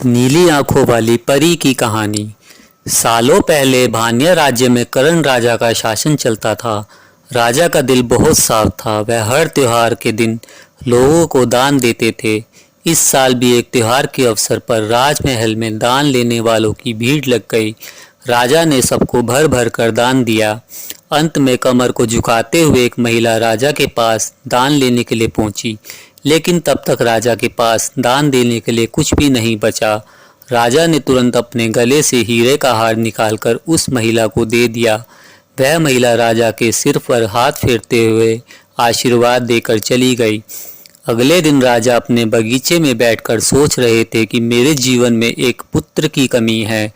नीली आंखों वाली परी की कहानी। सालों पहले भान्या राज्य में करण राजा का शासन चलता था। राजा का दिल बहुत साफ था। वह हर त्योहार के दिन लोगों को दान देते थे। इस साल भी एक त्योहार के अवसर पर राजमहल में दान लेने वालों की भीड़ लग गई। राजा ने सबको भर भर कर दान दिया। अंत में कमर को झुकाते हुए एक महिला राजा के पास दान लेने के लिए पहुंची, लेकिन तब तक राजा के पास दान देने के लिए कुछ भी नहीं बचा। राजा ने तुरंत अपने गले से हीरे का हार निकालकर उस महिला को दे दिया। वह महिला राजा के सिर पर हाथ फेरते हुए आशीर्वाद देकर चली गई। अगले दिन राजा अपने बगीचे में बैठकर सोच रहे थे कि मेरे जीवन में एक पुत्र की कमी है।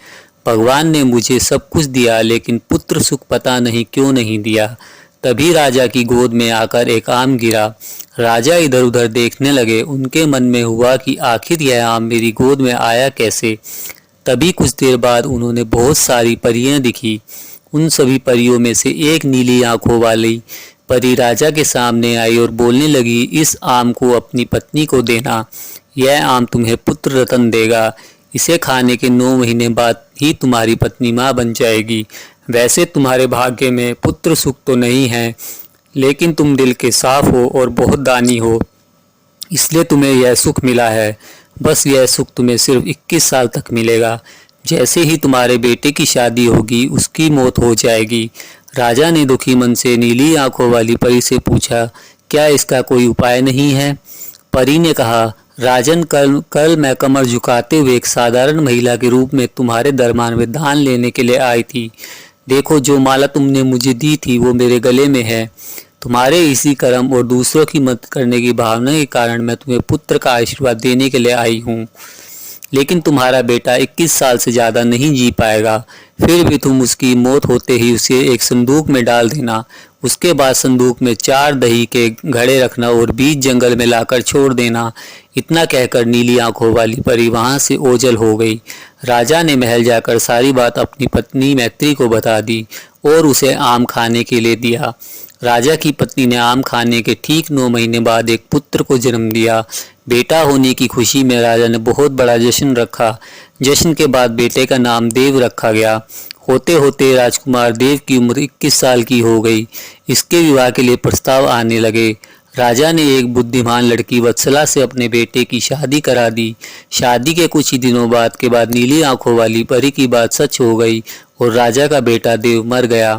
भगवान ने मुझे सब कुछ दिया, लेकिन पुत्र सुख पता नहीं क्यों नहीं दिया। तभी राजा की गोद में आकर एक आम गिरा। राजा इधर उधर देखने लगे। उनके मन में हुआ कि आखिर यह आम मेरी गोद में आया कैसे। तभी कुछ देर बाद उन्होंने बहुत सारी परियां दिखी। उन सभी परियों में से एक नीली आंखों वाली परी राजा के सामने आई और बोलने लगी, इस आम को अपनी पत्नी को देना। यह आम तुम्हें पुत्र रत्न देगा। इसे खाने के 9 महीने बाद ही तुम्हारी पत्नी माँ बन जाएगी। वैसे तुम्हारे भाग्य में पुत्र सुख तो नहीं है, लेकिन तुम दिल के साफ हो और बहुत दानी हो, इसलिए तुम्हें यह सुख मिला है। बस यह सुख तुम्हें सिर्फ 21 साल तक मिलेगा। जैसे ही तुम्हारे बेटे की शादी होगी, उसकी मौत हो जाएगी। राजा ने दुखी मन से नीली आंखों वाली परी से पूछा, क्या इसका कोई उपाय नहीं है? परी ने कहा, राजन, कल मैं कमर झुकाते हुए एक साधारण महिला के रूप में तुम्हारे दरबार में दान लेने के लिए आई थी। देखो, जो माला तुमने मुझे दी थी वो मेरे गले में है। तुम्हारे इसी कर्म और दूसरों की मदद करने की भावना के कारण मैं तुम्हें पुत्र का आशीर्वाद देने के लिए आई हूँ। लेकिन तुम्हारा बेटा 21 साल से ज़्यादा नहीं जी पाएगा। फिर भी तुम उसकी मौत होते ही उसे एक संदूक में डाल देना। उसके बाद संदूक में 4 दही के घड़े रखना और बीच जंगल में लाकर छोड़ देना। इतना कहकर नीली आंखों वाली परी वहां से ओझल हो गई। राजा ने महल जाकर सारी बात अपनी पत्नी मैत्री को बता दी और उसे आम खाने के लिए दिया। राजा की पत्नी ने आम खाने के ठीक 9 महीने बाद एक पुत्र को जन्म दिया। बेटा होने की खुशी में राजा ने बहुत बड़ा जश्न रखा। जश्न के बाद बेटे का नाम देव रखा गया। होते होते राजकुमार देव की उम्र 21 साल की हो गई। इसके विवाह के लिए प्रस्ताव आने लगे। राजा ने एक बुद्धिमान लड़की वत्सला से अपने बेटे की शादी करा दी। शादी के कुछ ही दिनों बाद नीली आंखों वाली परी की बात सच हो गई और राजा का बेटा देव मर गया।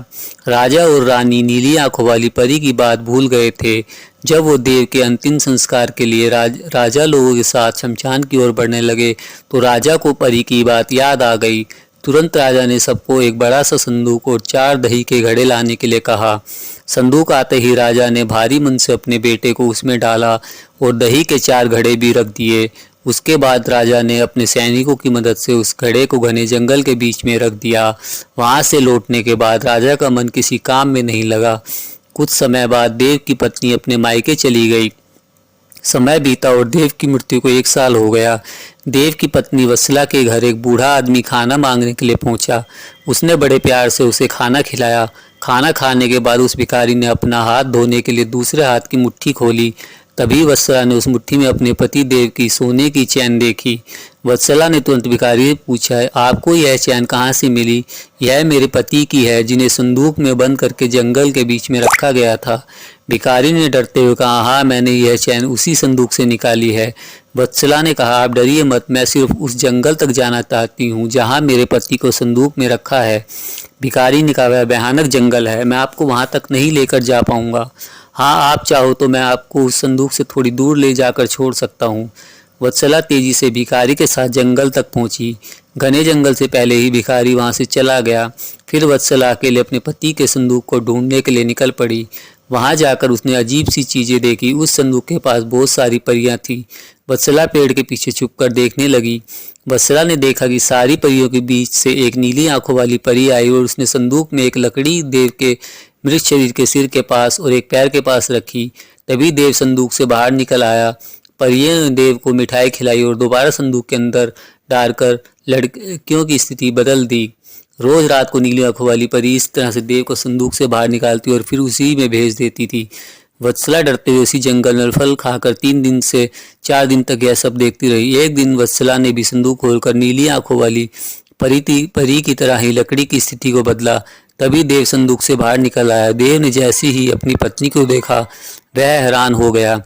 राजा और रानी नीली आंखों वाली परी की बात भूल गए थे। जब वो देव के अंतिम संस्कार के लिए राजा लोगों के साथ शमशान की ओर बढ़ने लगे तो राजा को परी की बात याद आ गई। तुरंत राजा ने सबको एक बड़ा सा संदूक और 4 दही के घड़े लाने के लिए कहा। संदूक आते ही राजा ने भारी मन से अपने बेटे को उसमें डाला और दही के 4 घड़े भी रख दिए। उसके बाद राजा ने अपने सैनिकों की मदद से उस घड़े को घने जंगल के बीच में रख दिया। वहां से लौटने के बाद राजा का मन किसी काम में नहीं लगा। कुछ समय बाद देव की पत्नी अपने मायके चली गई। समय बीता और देव की मृत्यु को 1 साल हो गया। देव की पत्नी वत्सला के घर एक बूढ़ा आदमी खाना मांगने के लिए पहुंचा। उसने बड़े प्यार से उसे खाना खिलाया। खाना खाने के बाद उस भिखारी ने अपना हाथ धोने के लिए दूसरे हाथ की मुट्ठी खोली। तभी वत्सला ने उस मुट्ठी में अपने पति देव की सोने की चैन देखी। वत्सला ने तुरंत भिखारी से पूछा, आपको यह चैन कहाँ से मिली? यह मेरे पति की है, जिन्हें संदूक में बंद करके जंगल के बीच में रखा गया था। भिखारी ने डरते हुए कहा, हाँ, मैंने यह चैन उसी संदूक से निकाली है। वत्सला ने कहा, आप डरिए मत, मैं सिर्फ उस जंगल तक जाना चाहती हूँ जहाँ मेरे पति को संदूक में रखा है। भिखारी ने कहा, वह भयानक जंगल है, मैं आपको वहाँ तक नहीं लेकर जा पाऊँगा। हाँ, आप चाहो तो मैं आपको उस संदूक से थोड़ी दूर ले जाकर छोड़ सकता हूँ। वत्सला तेजी से भिखारी के साथ जंगल तक पहुंची। घने जंगल से पहले ही भिखारी वहां से चला गया। फिर वत्सला अकेले अपने पति के संदूक को ढूंढने के लिए निकल पड़ी। वहां जाकर उसने अजीब सी चीजें देखी। उस संदूक के पास बहुत सारी परियां थीं। वत्सला पेड़ के पीछे छुपकर देखने लगी। वत्सला ने देखा कि सारी परियों के बीच से एक नीली आंखों वाली परी आई और उसने संदूक में एक लकड़ी देव के मृत शरीर के सिर के पास और एक पैर के पास रखी। तभी देव संदूक से बाहर निकल आया। परियों ने देव को मिठाई खिलाई और दोबारा संदूक के अंदर डालकर लड़कियों की स्थिति बदल दी। रोज रात को नीली आंखों वाली परी इस तरह से देव को संदूक से बाहर निकालती और फिर उसी में भेज देती थी। वत्सला डरते हुए उसी जंगल में फल खाकर 3 दिन से 4 दिन तक यह सब देखती रही। एक दिन वत्सला ने भी संदूक खोलकर नीली आंखों वाली परी की तरह ही लकड़ी की स्थिति को बदला। तभी देव संदूक से बाहर निकल आया। देव ने जैसे ही अपनी पत्नी को देखा वह हैरान हो गया।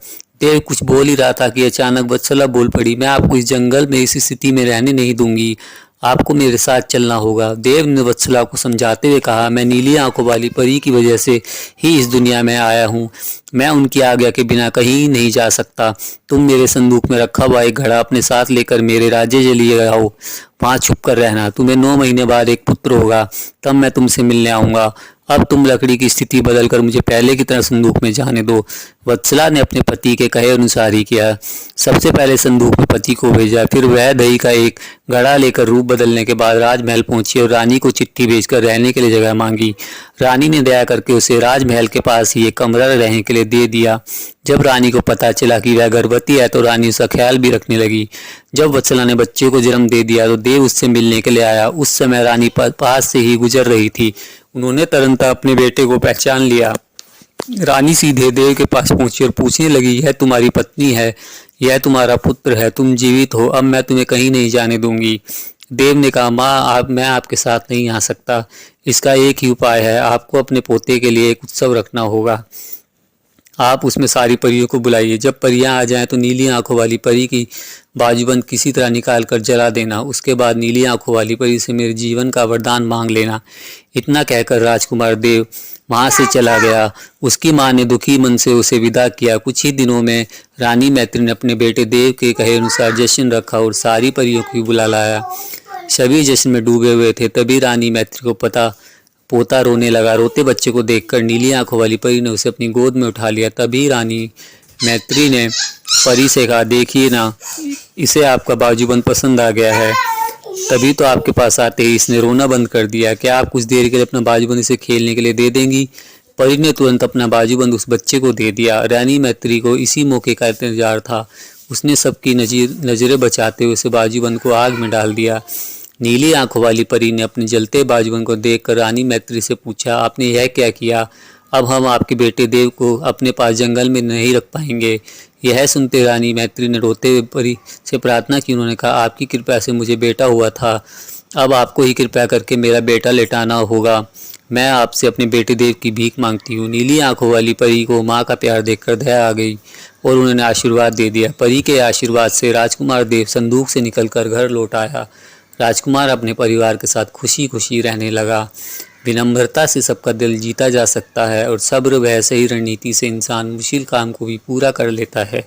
देव कुछ बोल ही रहा था कि अचानक वत्सला बोल पड़ी, मैं आपको इस जंगल में इस स्थिति में रहने नहीं दूंगी, आपको मेरे साथ चलना होगा। देव ने वत्सला को समझाते हुए कहा, मैं नीली आंखों वाली परी की वजह से ही इस दुनिया में आया हूँ, मैं उनकी आज्ञा के बिना कहीं नहीं जा सकता। तुम मेरे संदूक में रखा हुआ एक घड़ा अपने साथ लेकर मेरे राज्य चलिए आओ, वहाँ छुप कर रहना। तुम्हें 9 महीने बाद एक पुत्र होगा, तब मैं तुमसे मिलने आऊँगा। अब तुम लकड़ी की स्थिति बदलकर मुझे पहले की तरह संदूक में जाने दो। वत्सला ने अपने पति के कहे अनुसार ही किया। सबसे पहले संदूक में पति को भेजा, फिर वह दही का एक घड़ा लेकर रूप बदलने के बाद राजमहल पहुंची और रानी को चिट्ठी भेजकर रहने के लिए जगह मांगी। रानी ने दया करके उसे राजमहल के पास ही एक कमरा रहने के लिए दे दिया। जब रानी को पता चला कि वह गर्भवती है तो रानी उसका ख्याल भी रखने लगी। जब वत्सला ने बच्चे को जन्म दे दिया तो देव उससे मिलने के लिए आया। उस समय रानी पास से ही गुजर रही थी। उन्होंने तुरंत अपने बेटे को पहचान लिया। रानी सीधे देव के पास पहुंची और पूछने लगी, यह तुम्हारी पत्नी है, यह तुम्हारा पुत्र है, तुम जीवित हो, अब मैं तुम्हें कहीं नहीं जाने दूंगी। देव ने कहा, माँ मैं आपके साथ नहीं आ सकता, इसका एक ही उपाय है, आपको अपने पोते के लिए एक उत्सव रखना होगा। आप उसमें सारी परियों को बुलाइए। जब परियां आ जाएं तो नीली आंखों वाली परी की बाजूबंद किसी तरह निकाल कर जला देना। उसके बाद नीली आंखों वाली परी से मेरे जीवन का वरदान मांग लेना। इतना कहकर राजकुमार देव वहां से चला गया। उसकी मां ने दुखी मन से उसे विदा किया। कुछ ही दिनों में रानी मैत्री ने अपने बेटे देव के कहे अनुसार जश्न रखा और सारी परियों को बुला लाया। सभी जश्न में डूबे हुए थे। तभी रानी मैत्री को पोता रोने लगा। रोते बच्चे को देखकर नीली आंखों वाली परी ने उसे अपनी गोद में उठा लिया। तभी रानी मैत्री ने परी से कहा, देखिए ना, इसे आपका बाजूबंद पसंद आ गया है, तभी तो आपके पास आते ही इसने रोना बंद कर दिया। क्या आप कुछ देर के लिए अपना बाजूबंद इसे खेलने के लिए दे देंगी? परी ने तुरंत अपना बाजूबंद उस बच्चे को दे दिया। रानी मैत्री को इसी मौके का इंतजार था। उसने सबकी नजरें बचाते हुए उसे बाजूबंद को आग में डाल दिया। नीली आंखों वाली परी ने अपने जलते बाजूबंद को देखकर रानी मैत्री से पूछा, आपने यह क्या किया? अब हम आपके बेटे देव को अपने पास जंगल में नहीं रख पाएंगे। यह सुनते रानी मैत्री ने रोते हुए परी से प्रार्थना की। उन्होंने कहा, आपकी कृपा से मुझे बेटा हुआ था, अब आपको ही कृपा करके मेरा बेटा लेटाना होगा। मैं आपसे अपने बेटे देव की भीख मांगती हूँ। नीली आंखों वाली परी को माँ का प्यार देखकर दया आ गई और उन्होंने आशीर्वाद दे दिया। परी के आशीर्वाद से राजकुमार देव संदूक से निकलकर घर लौट आया। राजकुमार अपने परिवार के साथ खुशी खुशी रहने लगा। विनम्रता से सबका दिल जीता जा सकता है और सब्र व सही रणनीति से इंसान मुश्किल काम को भी पूरा कर लेता है।